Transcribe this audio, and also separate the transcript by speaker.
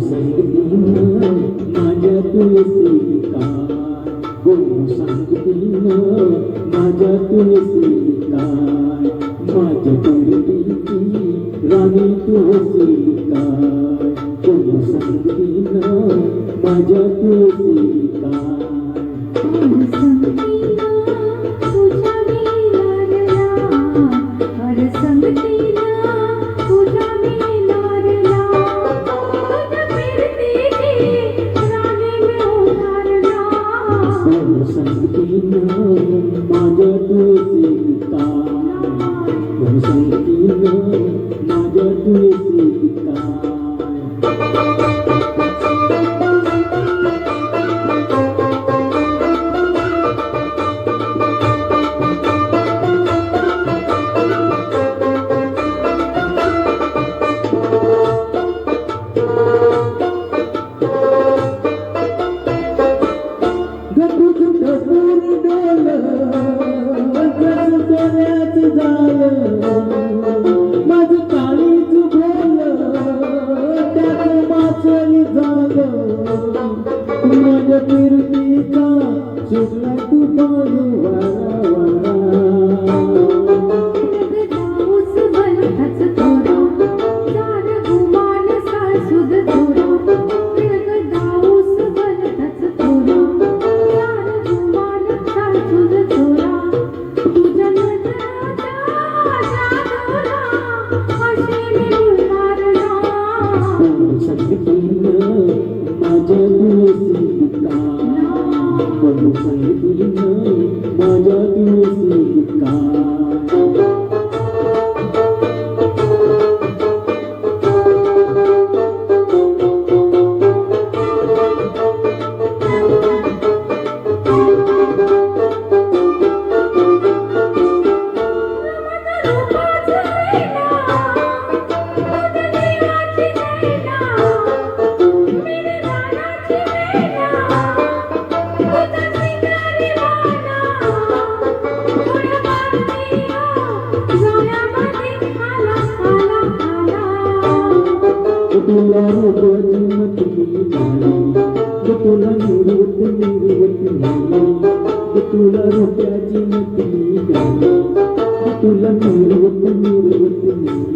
Speaker 1: सांगतीनं माझ्या तुळशीला गोड सांगतीनं माझ्या तुळशीला माझ्या तुळशीची राणी तुळशीला गोड सांगतीनं माझ्या तुळशीला माझ्या तुळशीला माझ्या तुळशीला माझं काळीच बोल त्याच माचली झालं माझ्या फिरतीचा सुटला तू पाणी वारा माझ्या तुळशीला माझ्या तुळशीला तुला रोगाची मतली झाली तुला निर्वत झाली तुला रोगाची मतली झाली तुला निर्वत झाली